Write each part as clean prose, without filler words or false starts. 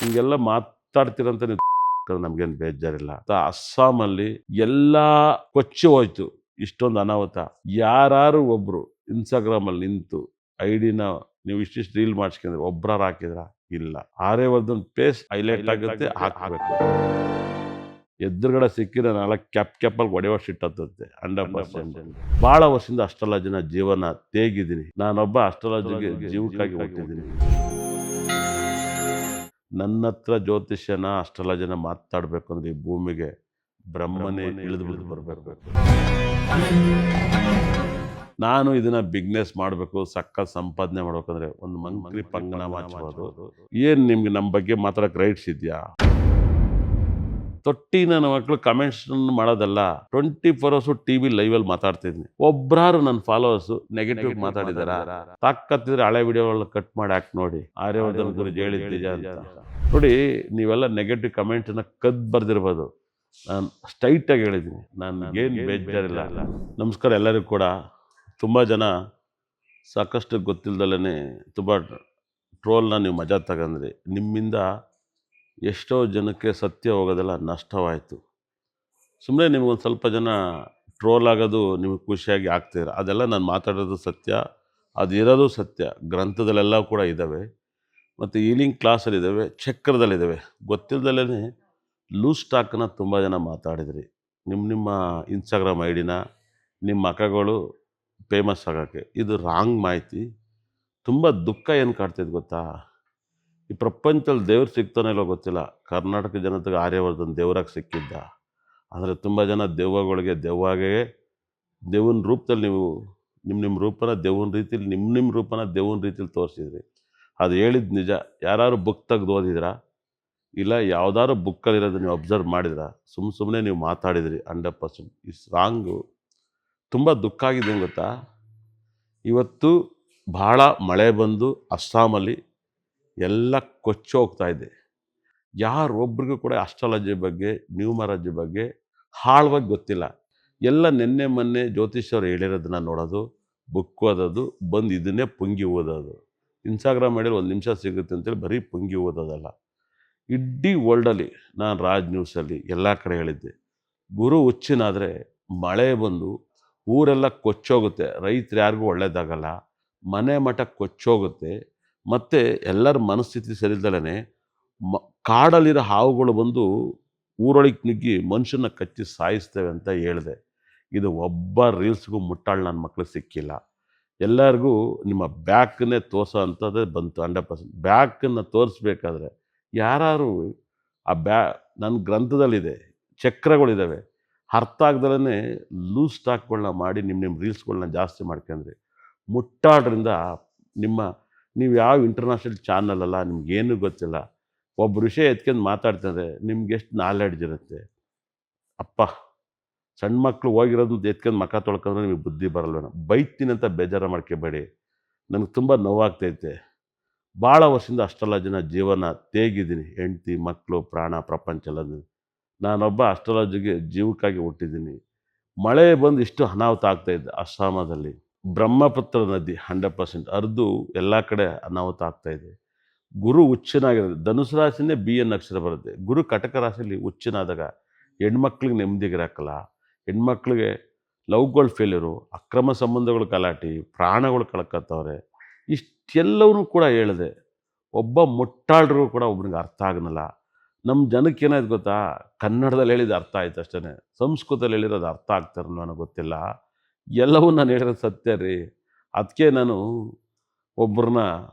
ಹಿಂಗೆಲ್ಲ ಮಾತಾಡ್ತೀರಂತ ನೀವು ನಮ್ಗೇನು ಬೇಜಾರಿಲ್ಲ. ಅಸ್ಸಾಮಲ್ಲಿ ಎಲ್ಲ ಕೊಚ್ಚಿ ಹೋಯ್ತು ಇಷ್ಟೊಂದು ಅನಾಹುತ. ಯಾರು ಒಬ್ರು ಇನ್ಸ್ಟಾಗ್ರಾಮಲ್ಲಿ ನಿಂತು ಐಡಿನ ನೀವು ಇಷ್ಟಿಷ್ಟು ರೀಲ್ ಮಾಡಿಸ್ಕೊಂಡ್ರೆ ಒಬ್ರಾರು ಹಾಕಿದ್ರ? ಇಲ್ಲ. ಆರ್ಯವರ್ಧನ್ ಫೇಸ್ ಹೈಲೈಟ್ ಆಗುತ್ತೆ, ಹಾಕಬೇಕು. ಎದುರುಗಡೆ ಸಿಕ್ಕಿದ್ರೆ 4 ಕ್ಯಾಪಲ್ಲಿ ಹೊಡೆಯೋ ಸಿಟ್ಟತ್ತಂತೆ 100%. ಭಾಳ ವರ್ಷದಿಂದ ಅಸ್ಟ್ರಾಲಜಿನ ಜೀವನ ತೇಗಿದ್ದೀನಿ. ನಾನೊಬ್ಬ ಅಸ್ಟ್ರಾಲಜಿಗೆ ಜೀವಕ್ಕಾಗಿ ಹುಟ್ಟಿದ್ದೀನಿ. ನನ್ನ ಹತ್ರ ಜ್ಯೋತಿಷ್ಯನ ಅಸ್ಟ್ರಾಲಜಿನ ಮಾತಾಡಬೇಕು ಅಂದ್ರೆ ಈ ಭೂಮಿಗೆ ಬ್ರಹ್ಮನೇ ಇಳಿದು ಬರಬೇಕು. ನಾನು ಇದನ್ನ ಬಿಸ್ನೆಸ್ ಮಾಡಬೇಕು, ಸಕ್ಕ ಸಂಪಾದನೆ ಮಾಡ್ಬೇಕಂದ್ರೆ ಒಂದು ಮಂಕ್ರಿ ಪಂಗನಾಮ ಹಚ್ಬೋದು. ಏನ್ ನಿಮ್ಗೆ ನಮ್ಮ ಬಗ್ಗೆ ಮಾತಾಡಕ್ ರೈಟ್ಸ್ ಇದೆಯಾ? ತೊಟ್ಟಿ ನನ್ನ ಮಕ್ಕಳು ಕಮೆಂಟ್ಸ್ ಮಾಡೋದಲ್ಲ, 24 hours ಟಿವಿ ಲೈವಲ್ಲಿ ಮಾತಾಡ್ತಿದ್ನಿ. ಒಬ್ರಾರು ನನ್ನ ಫಾಲೋವರ್ಸು ನೆಗೆಟಿವ್ ಮಾತಾಡಿದಾರ? ತಾಕತ್ತಿದ್ರೆ ಹಳೆ ವಿಡಿಯೋಗಳನ್ನ ಕಟ್ ಮಾಡಿ ಹಾಕಿ ನೋಡಿ, ಆರ್ಯವರ್ಧನ್ ಗುರುಜಿ ಹೇಳಿದ್ದ ಅಂತ ನೋಡಿ. ನೀವೆಲ್ಲ ನೆಗೆಟಿವ್ ಕಮೆಂಟ್ನ ಕದ್ ಬರ್ದಿರ್ಬೋದು, ನಾನು ಸ್ಟ್ರೈಟಾಗಿ ಹೇಳಿದ್ದೀನಿ, ನನಗೇನು ಬೇಜಾರಿಲ್ಲ. ನಮಸ್ಕಾರ ಎಲ್ಲರಿಗೂ ಕೂಡ. ತುಂಬ ಜನ ಸಾಕಷ್ಟು ಗೊತ್ತಿಲ್ದಲೇ ತುಂಬ ಟ್ರೋಲ್ನ ನೀವು ಮಜಾ ತಗೊಂಡ್ರಿ. ನಿಮ್ಮಿಂದ ಎಷ್ಟೋ ಜನಕ್ಕೆ ಸತ್ಯ ಹೋಗೋದೆಲ್ಲ ನಷ್ಟವಾಯಿತು. ಸುಮ್ಮನೆ ನಿಮಗೊಂದು ಸ್ವಲ್ಪ ಜನ ಟ್ರೋಲ್ ಆಗೋದು ನಿಮಗೆ ಖುಷಿಯಾಗಿ ಆಗ್ತೀರ, ಅದೆಲ್ಲ ನಾನು ಮಾತಾಡೋದು ಸತ್ಯ, ಅದಿರೋದು ಸತ್ಯ. ಗ್ರಂಥದಲ್ಲೆಲ್ಲ ಕೂಡ ಇದ್ದಾವೆ, ಮತ್ತು ಈಲಿಂಗ್ ಕ್ಲಾಸಲ್ಲಿದ್ದಾವೆ, ಚಕ್ರದಲ್ಲಿದ್ದಾವೆ. ಗೊತ್ತಿಲ್ಲದಲೇ ಲೂಸ್ ಸ್ಟಾಕನ್ನ ತುಂಬ ಜನ ಮಾತಾಡಿದ್ರಿ. ನಿಮ್ಮ ಇನ್ಸ್ಟಾಗ್ರಾಮ್ ಐಡಿನ ನಿಮ್ಮ ಮಕ್ಕಳು ಫೇಮಸ್ ಆಗೋಕ್ಕೆ. ಇದು ರಾಂಗ್ ಮಾಹಿತಿ. ತುಂಬ ದುಃಖ ಏನು ಕಾಡ್ತಿದ್ದು ಗೊತ್ತಾ? ಈ ಪ್ರಪಂಚದಲ್ಲಿ ದೇವ್ರು ಸಿಗ್ತಾನೆ ಇಲ್ಲೋ ಗೊತ್ತಿಲ್ಲ. ಕರ್ನಾಟಕ ಜನತೆಗೆ ಆರ್ಯವರ್ಧನ್ ದೇವರಾಗಿ ಸಿಕ್ಕಿದ್ದ. ಆದರೆ ತುಂಬ ಜನ ದೆವ್ವಗಳಿಗೆ ದೆವ್ವಾಗೇ ದೇವನ ರೂಪದಲ್ಲಿ ನೀವು ನಿಮ್ಮ ರೂಪನ ದೇವನ ರೀತಿಲಿ ನಿಮ್ಮ ರೂಪನ ದೇವನ ರೀತಿಲಿ ತೋರಿಸಿದ್ರಿ. ಅದು ಹೇಳಿದ್ದು ನಿಜ. ಯಾರು ಬುಕ್ ತೆಗೆದು ಓದಿದ್ರಾ? ಇಲ್ಲ ಯಾವುದಾದ್ರು ಬುಕ್ಕಲ್ಲಿರೋದು ನೀವು ಅಬ್ಸರ್ವ್ ಮಾಡಿದ್ರಾ? ಸುಮ್ಮನೆ ನೀವು ಮಾತಾಡಿದ್ರಿ. 100% ಇಟ್ಸ್ ರಾಂಗು. ತುಂಬ ದುಃಖ ಆಗಿದೆ ಗೊತ್ತಾ? ಇವತ್ತು ಭಾಳ ಮಳೆ ಬಂದು ಅಸ್ಸಾಮಲ್ಲಿ ಎಲ್ಲ ಕೊಚ್ಚಿ ಹೋಗ್ತಾ ಇದೆ. ಯಾರೊಬ್ರಿಗೂ ಕೂಡ ಅಸ್ಟ್ರಾಲಜಿ ಬಗ್ಗೆ, ನ್ಯೂಮರಾಲಜಿ ಬಗ್ಗೆ ಆಳವಾಗಿ ಗೊತ್ತಿಲ್ಲ. ಎಲ್ಲ ನಿನ್ನೆ ಮೊನ್ನೆ ಜ್ಯೋತಿಷ್ಯರು ಹೇಳಿರೋದನ್ನ ನೋಡೋದು, ಬುಕ್ ಓದೋದು, ಬಂದು ಇದನ್ನೇ ಪುಂಗಿ ಓದೋದು. ಇನ್ಸ್ಟಾಗ್ರಾಮ್ ಐಡಿಯಲ್ಲಿ 1 ನಿಮಿಷ ಸಿಗುತ್ತೆ ಅಂತೇಳಿ ಬರೀ ಪುಂಗಿ ಓದೋದಲ್ಲ. ಇಡೀ ವರ್ಲ್ಡಲ್ಲಿ ನಾನು ರಾಜ್ ನ್ಯೂಸಲ್ಲಿ ಎಲ್ಲ ಕಡೆ ಹೇಳಿದ್ದೆ, ಗುರು ಹುಚ್ಚಿನಾದರೆ ಮಳೆ ಬಂದು ಊರೆಲ್ಲ ಕೊಚ್ಚೋಗುತ್ತೆ, ರೈತರು ಯಾರಿಗೂ ಒಳ್ಳೇದಾಗಲ್ಲ, ಮನೆ ಮಠ ಕೊಚ್ಚೋಗುತ್ತೆ, ಮತ್ತು ಎಲ್ಲರ ಮನಸ್ಥಿತಿ ಸರಿದಲೇ ಕಾಡಲ್ಲಿರೋ ಹಾವುಗಳು ಬಂದು ಊರೊಳಗೆ ನುಗ್ಗಿ ಮನುಷ್ಯನ ಕಚ್ಚಿ ಸಾಯಿಸ್ತೇವೆ ಅಂತ ಹೇಳಿದೆ. ಇದು ಒಬ್ಬ ರೀಲ್ಸ್ಗೂ ಮುಟ್ಟಾಳು ನನ್ನ ಮಕ್ಕಳು ಸಿಕ್ಕಿಲ್ಲ. ಎಲ್ಲರಿಗೂ ನಿಮ್ಮ ಬ್ಯಾಕನ್ನೇ ತೋರಿಸೋ ಅಂಥದ್ದೇ ಬಂತು. 100%. ಬ್ಯಾಕನ್ನು ತೋರಿಸ್ಬೇಕಾದ್ರೆ ಯಾರು ಆ ನನ್ನ ಗ್ರಂಥದಲ್ಲಿದೆ, ಚಕ್ರಗಳಿದ್ದಾವೆ, ಅರ್ಥ ಆಗ್ದಲೇ ಲೂಸ್ ಸ್ಟಾಕ್ಗಳನ್ನ ಮಾಡಿ ನಿಮ್ಮ ರೀಲ್ಸ್ಗಳನ್ನ ಜಾಸ್ತಿ ಮಾಡ್ಕೊಂಡ್ರಿ. ಮುಟ್ಟಾಡ್ರಿಂದ ನೀವು ಯಾವ ಇಂಟರ್ನ್ಯಾಷನಲ್ ಚಾನಲ್ ಅಲ್ಲ, ನಿಮ್ಗೇನು ಗೊತ್ತಿಲ್ಲ. ಒಬ್ಬ ವಿಷಯ ಎತ್ಕೊಂಡು ಮಾತಾಡ್ತಾರೆ, ನಿಮ್ಗೆ ಎಷ್ಟು ನಾಲೆಡ್ಜ್ ಇರುತ್ತೆ? ಅಪ್ಪ, ಸಣ್ಣ ಮಕ್ಕಳು ಹೋಗಿರೋದು ಎತ್ಕೊಂಡು ಮಕ್ಕ ತೊಳ್ಕೊಂಡ್ರೆ ನಿಮಗೆ ಬುದ್ಧಿ ಬರಲ್ವೇನೋ. ಬೈತೀನಿ ಅಂತ ಬೇಜಾರು ಮಾಡ್ಕೋಬೇಡಿ. ನನಗೆ ತುಂಬ ನೋವಾಗ್ತೈತೆ. ಭಾಳ ವರ್ಷದಿಂದ ಅಸ್ಟ್ರಾಲಜಿನ ಜೀವನ ತೇಗಿದ್ದೀನಿ. ಹೆಂಡತಿ, ಮಕ್ಕಳು, ಪ್ರಾಣ, ಪ್ರಪಂಚ ಎಲ್ಲ. ನಾನೊಬ್ಬ ಅಸ್ಟ್ರಾಲಜಿಗೆ ಜೀವಕ್ಕಾಗಿ ಹುಟ್ಟಿದ್ದೀನಿ. ಮಳೆ ಬಂದು ಇಷ್ಟು ಅನಾಹುತ ಆಗ್ತಾಯಿದ್ದೆ ಅಸ್ಸಾಮದಲ್ಲಿ. ಬ್ರಹ್ಮಪುತ್ರ ನದಿ 100% ಹರಿದು ಎಲ್ಲ ಕಡೆ ಅನಾಹುತ ಆಗ್ತಾಯಿದೆ. ಗುರು ಹುಚ್ಚನಾಗಿರೋದು. ಧನುಸು ರಾಶಿನೇ BN ಅಕ್ಷರ ಬರುತ್ತೆ. ಗುರು ಕಟಕ ರಾಶಿಯಲ್ಲಿ ಹುಚ್ಚನಾದಾಗ ಹೆಣ್ಮಕ್ಳಿಗೆ ನೆಮ್ಮದಿಗಿರಾಕಲ್ಲ. ಹೆಣ್ಮಕ್ಳಿಗೆ ಲವ್ಗಳು ಫೇಲ್ಯೂರು, ಅಕ್ರಮ ಸಂಬಂಧಗಳು ಗಲಾಟೆ, ಪ್ರಾಣಗಳು ಕಳ್ಕೊತವ್ರೆ. ಇಷ್ಟೆಲ್ಲವೂ ಕೂಡ ಹೇಳಿದೆ. ಒಬ್ಬ ಮುಟ್ಟಾಳ್ರಿಗೂ ಕೂಡ ಒಬ್ರಿಗೆ ಅರ್ಥ ಆಗನಲ್ಲ. ನಮ್ಮ ಜನಕ್ಕೆ ಏನಾಯ್ತು ಗೊತ್ತಾ? ಕನ್ನಡದಲ್ಲಿ ಹೇಳಿದ ಅರ್ಥ ಆಯ್ತು ಅಷ್ಟೇ, ಸಂಸ್ಕೃತದಲ್ಲಿ ಹೇಳಿರೋದು ಅರ್ಥ ಆಗ್ತಾರಲ್ಲ ನನಗೆ ಗೊತ್ತಿಲ್ಲ. ಎಲ್ಲವೂ ನಾನು ಹೇಳಿರೋದು ಸತ್ಯ ರೀ. ಅದಕ್ಕೆ ನಾನು ಒಬ್ಬರನ್ನ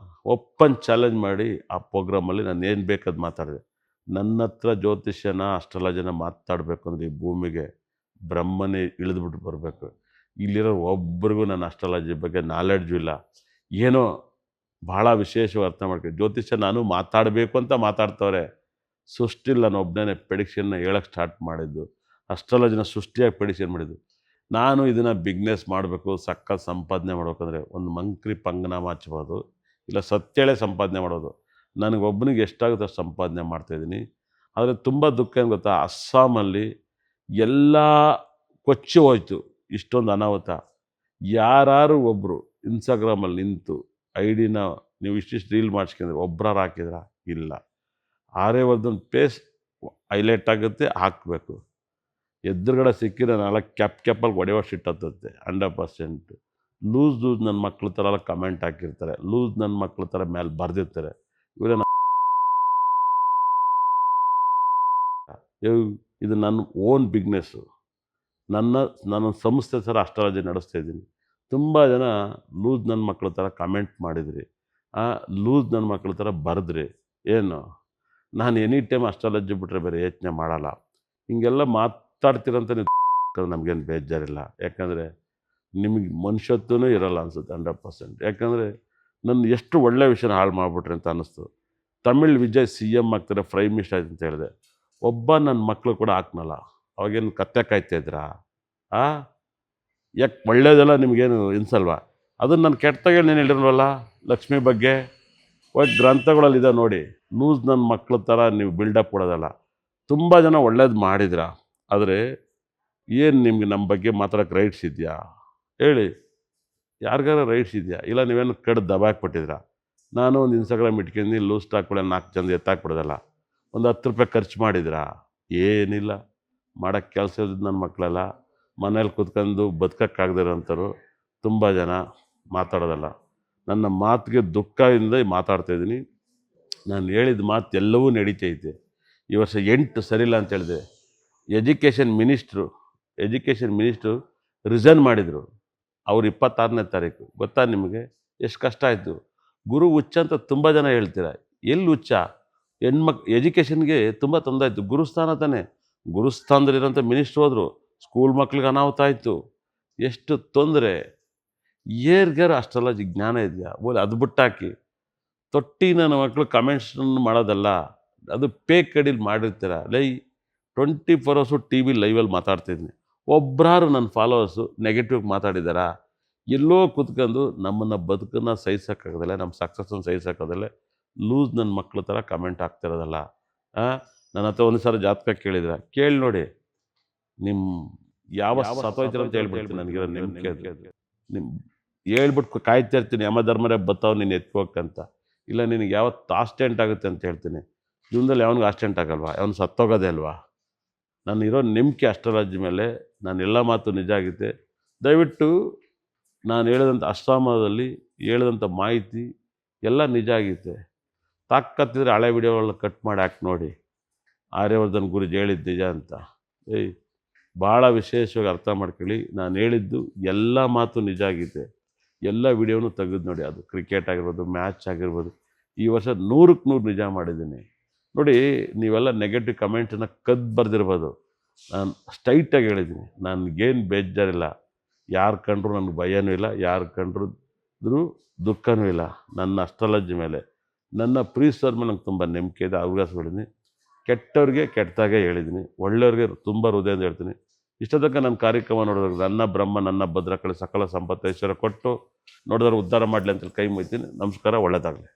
ಓಪನ್ ಚಾಲೆಂಜ್ ಮಾಡಿ ಆ ಪ್ರೋಗ್ರಾಮಲ್ಲಿ ನಾನು ಏನು ಬೇಕಾದ ಮಾತಾಡಿದೆ. ನನ್ನ ಹತ್ರ ಜ್ಯೋತಿಷ್ಯನ ಅಸ್ಟ್ರಾಲಜಿನ ಮಾತಾಡಬೇಕು ಅಂದರೆ ಈ ಭೂಮಿಗೆ ಬ್ರಹ್ಮನೇ ಇಳಿದುಬಿಟ್ಟು ಬರಬೇಕು. ಇಲ್ಲಿರೋ ಒಬ್ರಿಗೂ ನನ್ನ ಅಸ್ಟ್ರಾಲಜಿ ಬಗ್ಗೆ ನಾಲೆಡ್ಜು ಇಲ್ಲ. ಏನೋ ಭಾಳ ವಿಶೇಷವಾಗಿ ಅರ್ಥ ಮಾಡ್ಕೊಂಡು ಜ್ಯೋತಿಷ್ಯ ನಾನು ಮಾತಾಡಬೇಕು ಅಂತ ಮಾತಾಡ್ತವ್ರೆ. ಸೃಷ್ಟಿಲಿ ನಾನು ಒಬ್ಬನೇ ಪ್ರೆಡಿಕ್ಷನ್ನ ಹೇಳೋಕ್ಕೆ ಸ್ಟಾರ್ಟ್ ಮಾಡಿದ್ದು. ಅಸ್ಟ್ರಾಲಜಿನ ಸೃಷ್ಟಿಯಾಗಿ ಪ್ರೆಡಿಕ್ಷನ್ ಮಾಡಿದ್ದು. ನಾನು ಇದನ್ನು ಬಿಸ್ನೆಸ್ ಮಾಡಬೇಕು, ಸಕ್ಕ ಸಂಪಾದನೆ ಮಾಡ್ಬೇಕಂದ್ರೆ ಒಂದು ಮಂಕ್ರಿ ಪಂಗನಾಮ ಹಚ್ಬೋದು, ಇಲ್ಲ ಸತ್ಯಳೆ ಸಂಪಾದನೆ ಮಾಡೋದು. ನನಗೊಬ್ಬನಿಗೆ ಎಷ್ಟಾಗುತ್ತೆ ಅಷ್ಟು ಸಂಪಾದನೆ ಮಾಡ್ತಾಯಿದ್ದೀನಿ. ಆದರೆ ತುಂಬ ದುಃಖ ಏನು ಗೊತ್ತಾ? ಅಸ್ಸಾಮಲ್ಲಿ ಎಲ್ಲ ಕೊಚ್ಚಿ ಹೋಯ್ತು ಇಷ್ಟೊಂದು ಅನಾಹುತ. ಯಾರು ಒಬ್ಬರು ಇನ್ಸ್ಟಾಗ್ರಾಮಲ್ಲಿ ನಿಂತು ಐಡಿನ ನೀವು ಇಷ್ಟಿಷ್ಟು ರೀಲ್ ಮಾಡಿಸ್ಕೊಂಡ್ರೆ ಒಬ್ರಾರು ಹಾಕಿದ್ರ? ಇಲ್ಲ. ಆರ್ಯವರ್ಧನ್ ಪೇಸ್ ಹೈಲೈಟ್ ಆಗುತ್ತೆ, ಹಾಕಬೇಕು. ಎದುರುಗಡೆ ಸಿಕ್ಕಿದ್ರೆ ನಾಲ್ಕು ಕ್ಯಾಪಲ್ಲಿ ಹೊಡೆಯೋ ಶಿಟ್ ಹತ್ತುತ್ತೆ 100%. ಲೂಸ್ ನನ್ನ ಮಕ್ಳ ಥರ ಎಲ್ಲ ಕಮೆಂಟ್ ಹಾಕಿರ್ತಾರೆ, ಲೂಸ್ ನನ್ನ ಮಕ್ಳ ಥರ ಮೇಲೆ ಬರೆದಿರ್ತಾರೆ. ಇವರೇ ಇದು ನನ್ನ ಓನ್ ಬಿಗ್ನೆಸ್ಸು. ನನ್ನ ಸಂಸ್ಥೆ ಥರ ಅಸ್ಟ್ರಾಲಜಿ ನಡೆಸ್ತಾ ಇದ್ದೀನಿ. ತುಂಬ ಜನ ಲೂಸ್ ನನ್ನ ಮಕ್ಳ ಥರ ಕಮೆಂಟ್ ಮಾಡಿದ್ರಿ, ಲೂಸ್ ನನ್ನ ಮಕ್ಳ ಥರ ಬರೆದ್ರಿ. ಏನು ನಾನು ಎನಿ ಟೈಮ್ ಅಸ್ಟ್ರಾಲಜಿ ಬಿಟ್ಟರೆ ಬೇರೆ ಯೋಚನೆ ಮಾಡಲ್ಲ. ಹಿಂಗೆಲ್ಲ ಮಾತಾಡ್ತೀರಂತ ನೀವು ನಮಗೇನು ಬೇಜಾರಿಲ್ಲ. ಯಾಕಂದರೆ ನಿಮಗೆ ಮನುಷ್ಯತ್ವನೂ ಇರೋಲ್ಲ ಅನಿಸುತ್ತೆ 100%. ಯಾಕಂದರೆ ನನ್ನ ಎಷ್ಟು ಒಳ್ಳೆಯ ವಿಷಯನ ಹಾಳು ಮಾಡಿಬಿಟ್ರಿ ಅಂತ ಅನ್ನಿಸ್ತು. ತಮಿಳ್ ವಿಜಯ್ CM ಆಗ್ತಾರೆ, ಪ್ರೈಮ್ ಮಿನಿಸ್ಟರ್ ಆಯ್ತು ಅಂತ ಹೇಳಿದೆ. ಒಬ್ಬ ನನ್ನ ಮಕ್ಕಳು ಕೂಡ ಹಾಕ್ನಲ್ಲ. ಅವಾಗೇನು ಕತ್ತೆ ಕಾಯ್ತಾಯಿದ್ರಾ? ಯಾಕೆ ಒಳ್ಳೇದೆಲ್ಲ ನಿಮಗೇನು ಇನ್ಸಲ್ವಾ? ಅದನ್ನು ನಾನು ಕೆಟ್ಟದಾಗೆ ನಾನು ಹೇಳಿರಲ್ವಲ್ಲ ಲಕ್ಷ್ಮಿ ಬಗ್ಗೆ. ಹೋಗಿ ಗ್ರಂಥಗಳಲ್ಲಿದೆ ನೋಡಿ. ಲೂಸ್ ನನ್ನ ಮಕ್ಳ ಥರ ನೀವು ಬಿಲ್ಡಪ್ ಕೊಡೋದಲ್ಲ. ತುಂಬ ಜನ ಒಳ್ಳೇದು ಮಾಡಿದ್ರ, ಆದರೆ ಏನು ನಿಮ್ಗೆ ನಮ್ಮ ಬಗ್ಗೆ ಮಾತಾಡೋಕ್ಕೆ ರೈಟ್ಸ್ ಇದೆಯಾ ಹೇಳಿ? ಯಾರಿಗಾರ ರೈಟ್ಸ್ ಇದೆಯಾ? ಇಲ್ಲ ನೀವೇನು ಕಡ್ದು ದಬಾಕ್ಬಿಟ್ಟಿದ್ರಾ? ನಾನು ಒಂದು ಇನ್ಸ್ಟಾಗ್ರಾಮ್ ಇಟ್ಕೊಂಡು ಲೂಸ್ ಸ್ಟಾಕ್ಗಳ 4 ಜನ ಎತ್ತಾಕ್ಬಿಡೋದಲ್ಲ. ಒಂದು 10 ರೂಪಾಯಿ ಖರ್ಚು ಮಾಡಿದ್ರಾ? ಏನಿಲ್ಲ. ಮಾಡೋಕ್ಕೆ ಕೆಲಸ ಇದ್ದು ನನ್ನ ಮಕ್ಕಳೆಲ್ಲ ಮನೇಲಿ ಕೂತ್ಕೊಂಡು ಬದುಕೋಕ್ಕಾಗದಿರೋಂಥವ್ರು ತುಂಬ ಜನ ಮಾತಾಡೋದಲ್ಲ. ನನ್ನ ಮಾತಿಗೆ ದುಃಖದಿಂದ ಮಾತಾಡ್ತಾಯಿದ್ದೀನಿ. ನಾನು ಹೇಳಿದ ಮಾತು ಎಲ್ಲವೂ ನಡೀತೈತೆ. ಈ ವರ್ಷ 8 ಸರಿಯಿಲ್ಲ ಅಂತ ಹೇಳಿದೆ. ಎಜುಕೇಷನ್ ಮಿನಿಸ್ಟ್ರು ರಿಸೈನ್ ಮಾಡಿದರು. ಅವ್ರು 26ನೇ ತಾರೀಕು. ಗೊತ್ತಾ ನಿಮಗೆ ಎಷ್ಟು ಕಷ್ಟ ಆಯಿತು? ಗುರು ಹುಚ್ಚ ಅಂತ ತುಂಬ ಜನ ಹೇಳ್ತೀರ. ಎಲ್ಲಿ ಹುಚ್ಚ? ಎಜುಕೇಷನ್ಗೆ ತುಂಬ ತೊಂದರೆ ಆಯಿತು. ಗುರುಸ್ಥಾನ ತಾನೆ. ಗುರುಸ್ಥಾನದಲ್ಲಿರೋಂಥ ಮಿನಿಸ್ಟ್ರು ಹೋದರು. ಸ್ಕೂಲ್ ಮಕ್ಳಿಗೆ ಅನಾಹುತ ಆಯಿತು. ಎಷ್ಟು ತೊಂದರೆ. ಏರ್ಗಾರು ಅಸ್ಟ್ರಾಲಜಿ ಜ್ಞಾನ ಇದೆಯಾ? ಅದು ಬಿಟ್ಟಾಕಿ ತೊಟ್ಟಿ ನನ್ನ ಮಕ್ಕಳು ಕಮೆಂಟ್ಸನ್ನು ಮಾಡೋದಲ್ಲ, ಅದು ಪೇಕ್ ಕಡೀಲಿ ಮಾಡಿರ್ತೀರ. 24 ಅವರ್ಸು TV ಲೈವಲ್ಲಿ ಮಾತಾಡ್ತಿದ್ದೀನಿ. ಒಬ್ಬರಾರು ನನ್ನ ಫಾಲೋವರ್ಸು ನೆಗೆಟಿವ್ ಮಾತಾಡಿದಾರಾ? ಎಲ್ಲೋ ಕೂತ್ಕೊಂಡು ನಮ್ಮನ್ನು ಬದುಕನ್ನು ಸಹಿಸೋಕ್ಕಾಗೋದಿಲ್ಲ, ನಮ್ಮ ಸಕ್ಸಸ್ಸನ್ನು ಸಹಿಸೋಕ್ಕಾಗೋದಿಲ್ಲ ಲೂಸ್ ನನ್ನ ಮಕ್ಳ ಥರ ಕಮೆಂಟ್ ಆಗ್ತಿರೋದಲ್ಲ. ನನ್ನ ಹತ್ರ ಒಂದು ಸಲ ಜಾತಕ ಕೇಳಿದ್ರೆ ಕೇಳಿ ನೋಡಿ. ನಿಮ್ಮ ಯಾವ ಸತ್ತೋಯ್ತೀರ ಅಂತ ಹೇಳ್ಬಿಡ್ತೀನಿ. ನನಗಿರೋ ನಂಬಿಕೆ ನಿಮ್ಮ ಹೇಳ್ಬಿಟ್ಟು ಕಾಯ್ತಾ ಇರ್ತೀನಿ, ಯಮಧರ್ಮರೇ ಬತ್ತಾವ ನೀನು ಎತ್ಕೋಕ್ಕಂತ. ಇಲ್ಲ ನಿನಗೆ ಯಾವತ್ತು ಆಕ್ಸಿಡೆಂಟ್ ಆಗುತ್ತೆ ಅಂತ ಹೇಳ್ತೀನಿ. ಜೀವನದಲ್ಲಿ ಯಾವನಿಗೂ ಆಕ್ಸಿಡೆಂಟ್ ಆಗಲ್ವಾ? ಯಾವನು ಸತ್ತೋಗೋದೇ ಅಲ್ವಾ? ನಾನು ಇರೋ ನಂಬಿಕೆ ಅಸ್ಟ್ರಾಲಜಿ ಮೇಲೆ. ನಾನು ಎಲ್ಲ ಮಾತು ನಿಜ ಆಗುತ್ತೆ. ದಯವಿಟ್ಟು ನಾನು ಹೇಳಿದಂಥ ಅಷ್ಟಾಮದಲ್ಲಿ ಹೇಳಿದಂಥ ಮಾಹಿತಿ ಎಲ್ಲ ನಿಜ ಆಗಿತ್ತೆ. ತಾಕತ್ತಿದ್ರೆ ಹಳೆ ವಿಡಿಯೋಗಳನ್ನ ಕಟ್ ಮಾಡಿ ಹಾಕಿ ನೋಡಿ. ಆರ್ಯವರ್ಧನ್ ಗುರುಜಿ ಹೇಳಿದ್ದು ನಿಜ ಅಂತ. ಭಾಳ ವಿಶೇಷವಾಗಿ ಅರ್ಥ ಮಾಡ್ಕೊಳ್ಳಿ. ನಾನು ಹೇಳಿದ್ದು ಎಲ್ಲ ಮಾತು ನಿಜ ಆಗಿದೆ. ಎಲ್ಲ ವಿಡಿಯೋನು ತೆಗೆದು ನೋಡಿ. ಅದು ಕ್ರಿಕೆಟ್ ಆಗಿರ್ಬೋದು, ಮ್ಯಾಚ್ ಆಗಿರ್ಬೋದು. ಈ ವರ್ಷ 100ಕ್ಕೆ 100 ನಿಜ ಮಾಡಿದ್ದೀನಿ ನೋಡಿ. ನೀವೆಲ್ಲ ನೆಗೆಟಿವ್ ಕಮೆಂಟನ್ನು ಕದ್ದು ಬರೆದಿರ್ಬೋದು. ನಾನು ಸ್ಟ್ರೈಟಾಗಿ ಹೇಳಿದ್ದೀನಿ. ನನಗೇನು ಬೇಜಾರಿಲ್ಲ. ಯಾರು ಕಂಡ್ರು ನನಗೆ ಭಯನೂ ಇಲ್ಲ, ಯಾರು ಕಂಡ್ರು ದುಃಖನೂ ಇಲ್ಲ. ನನ್ನ ಅಸ್ಟ್ರಾಲಜಿ ಮೇಲೆ, ನನ್ನ ಪ್ರೀಸರ್ ಮೇಲೆ ನಂಗೆ ತುಂಬ ನಂಬಿಕೆ ಇದೆ. ಅವಕಾಶಗಳಿದ್ದೀನಿ. ಕೆಟ್ಟವ್ರಿಗೆ ಕೆಟ್ಟದಾಗೆ ಹೇಳಿದ್ದೀನಿ, ಒಳ್ಳೆಯವ್ರಿಗೆ ತುಂಬ ಹೃದಯದಿಂದ ಹೇಳ್ತೀನಿ. ಇಷ್ಟ ತನಕ ನನ್ನ ಕಾರ್ಯಕ್ರಮ ನೋಡಿದ್ರೆ ನನ್ನ ಬ್ರಹ್ಮ ನನ್ನ ಭದ್ರಕಳೆ ಸಕಲ ಸಂಪತ್ತು ಐಶ್ವರ್ಯ ಕೊಟ್ಟು ನೋಡಿದ್ರೆ ಉದ್ಧಾರ ಮಾಡಲಿ ಅಂತೇಳಿ ಕೈ ಮುಗ್ತೀನಿ. ನಮಸ್ಕಾರ, ಒಳ್ಳೆಯದಾಗಲಿ.